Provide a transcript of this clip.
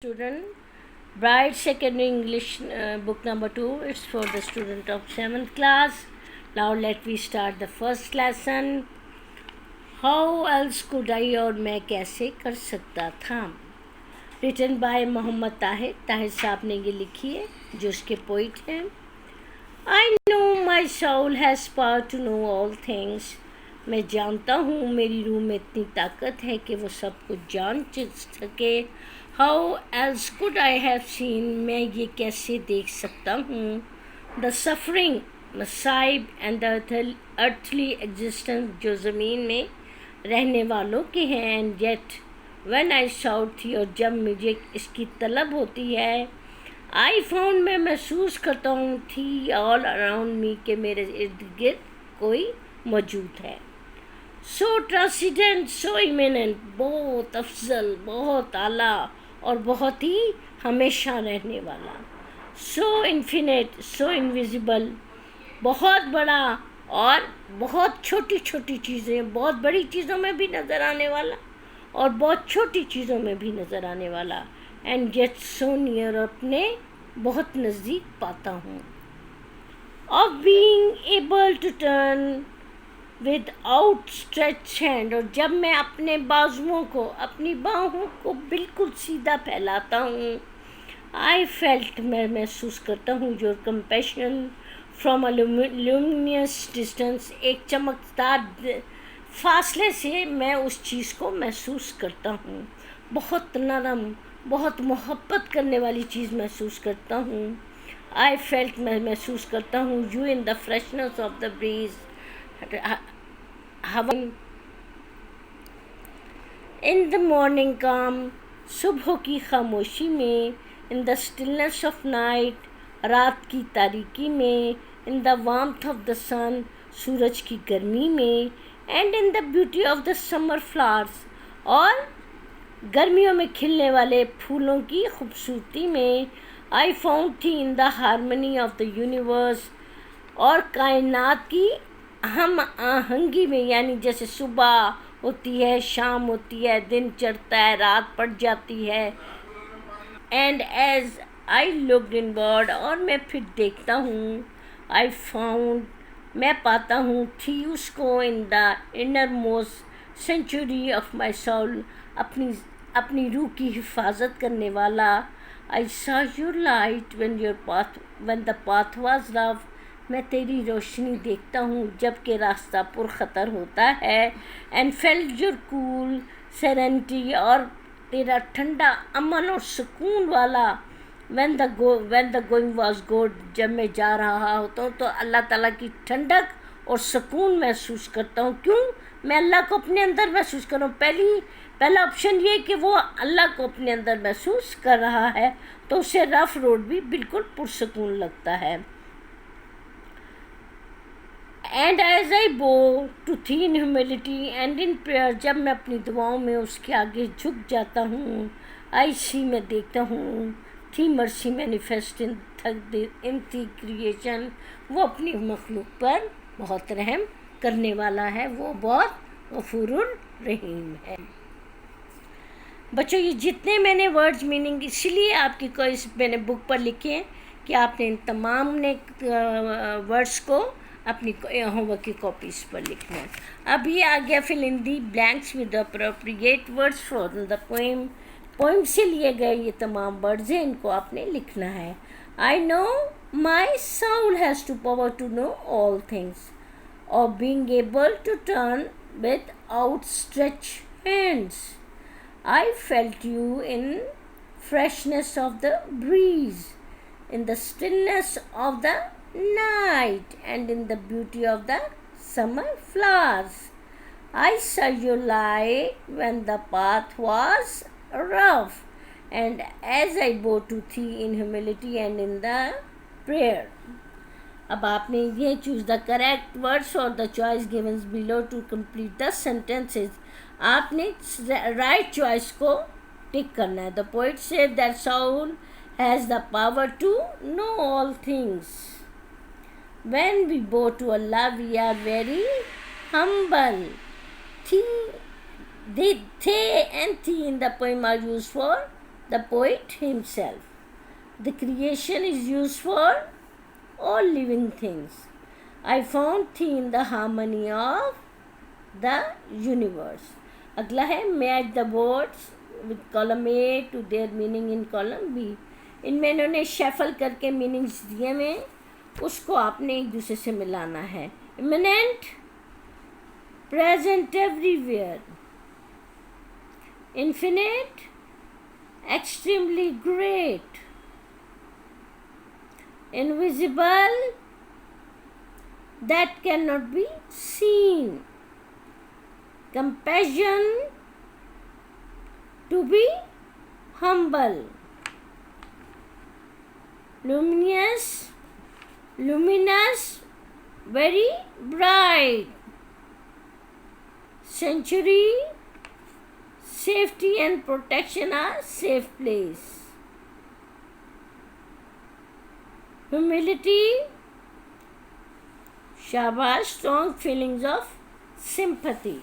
Student, Bright Secondary English book number 2. It's for the student of 7th class. Now let me start the first lesson. How else could I, और मैं कैसे कर सकता था. Written by Mohammad Tahir. Tahir साहब ने ये लिखी है, जो उसके पोइट हैं. I know my soul has power to know all things. मैं जानता हूँ मेरी रूह में इतनी ताकत है कि वो सब कुछ जान सके. How else could I have seen? मैं ये कैसे देख सकता हूँ. The suffering, मसाइब and the earthly existence जो ज़मीन में रहने वालों के हैं. And yet when I sought थी, और जब मुझे इसकी तलब होती है, I found मैं महसूस करता हूँ थी all around me कि मेरे इर्द गिर्द कोई मौजूद है. So transcendent, so immanent, बहुत अफजल, बहुत आला और बहुत ही हमेशा रहने वाला. So infinite, so invisible, बहुत बड़ा और बहुत छोटी छोटी चीज़ें, बहुत बड़ी चीज़ों में भी नज़र आने वाला और बहुत छोटी चीज़ों में भी नज़र आने वाला. And yet so near, अपने बहुत नज़दीक पाता हूँ. Of being able to turn with outstretched hand, और जब मैं अपने बाजुओं को, अपनी बाहों को बिल्कुल सीधा फैलाता हूँ. I felt, मैं महसूस करता हूँ, your compassion from a luminous distance, एक चमकदार फासले से मैं उस चीज़ को महसूस करता हूँ. बहुत नरम, बहुत मोहब्बत करने वाली चीज़ महसूस करता हूँ. I felt, मैं महसूस करता हूँ, you in the freshness of the breeze, हवा, in the morning calm, सुबह की खामोशी में, in the stillness of night, रात की तारीकी में, in the warmth of the sun, सूरज की गर्मी में, and in the beauty of the summer flowers, और गर्मियों में खिलने वाले फूलों की खूबसूरती में. I found थी in the harmony of the universe, और कायनात की हम आहंगी में, यानी जैसे सुबह होती है, शाम होती है, दिन चढ़ता है, रात पड़ जाती है. And as I looked inward, और मैं फिर देखता हूँ, आई फाउंड, मैं पाता हूँ, थी उसको, in the innermost sanctuary of my soul, अपनी रूह की हिफाजत करने वाला. I saw your light when the path was rough, मैं तेरी रोशनी देखता हूँ जबकि रास्ता पुरखतर होता है. And felt your cool serenity, और तेरा ठंडा अमन और सुकून वाला. when the going was good, जब मैं जा रहा होता हूँ तो अल्लाह ताला की ठंडक और सुकून महसूस करता हूँ. क्यों? मैं अल्लाह को अपने अंदर महसूस कर रहा हूँ. पहला ऑप्शन ये कि वो अल्लाह को अपने अंदर महसूस कर रहा है, तो उसे रफ रोड भी बिल्कुल पुरसकून लगता है. एंड एज आई बो टू थी इन ह्यूमिलिटी एंड इन प्रेयर, जब मैं अपनी दुआओं में उसके आगे झुक जाता हूँ. आई सी, मैं देखता हूँ, थी मर्सी मैनिफेस्ट इन थी क्रिएशन, वो अपनी मखलूक पर बहुत रहम करने वाला है, वो बहुत गफूरुर रहीम है. बच्चों, ये जितने मैंने वर्ड्स मीनिंग इसलिए आपकी कोई मैंने बुक पर लिखे हैं कि आपने इन तमाम ने वर्ड्स को अपनी होमवर्क की कॉपीज़ पर लिखना है. अब ये आ गया fill in the blanks with appropriate words from the poem से लिए गए ये तमाम वर्ड्स हैं, इनको आपने लिखना है. I know my soul has to power to know all things, और being able to turn with outstretched hands. I felt you in freshness of the breeze, in the stillness of the night, and in the beauty of the summer flowers. I saw your light when the path was rough, and as I bowed to thee in humility and in the prayer. अब आपने ये choose the correct words और the choice given below to complete the sentences. आपने write choice को tick करना है. The poet said that soul has the power to know all things. When we bow to Allah we are very humble. Thee, thy and thee in the poem are use for the poet himself. The creation is used for all living things. I found thee in the harmony of the universe. अगला है match the words with column A to their meaning in column B. इनमें इन्होंने shuffle करके meanings दिए हुए, उसको आपने एक दूसरे से मिलाना है. Immanent, present everywhere. Infinite, extremely great. Invisible, that cannot be seen. Compassion, to be humble. Luminous, very bright. Century, safety and protection are safe place. Humility, shabash, strong feelings of sympathy.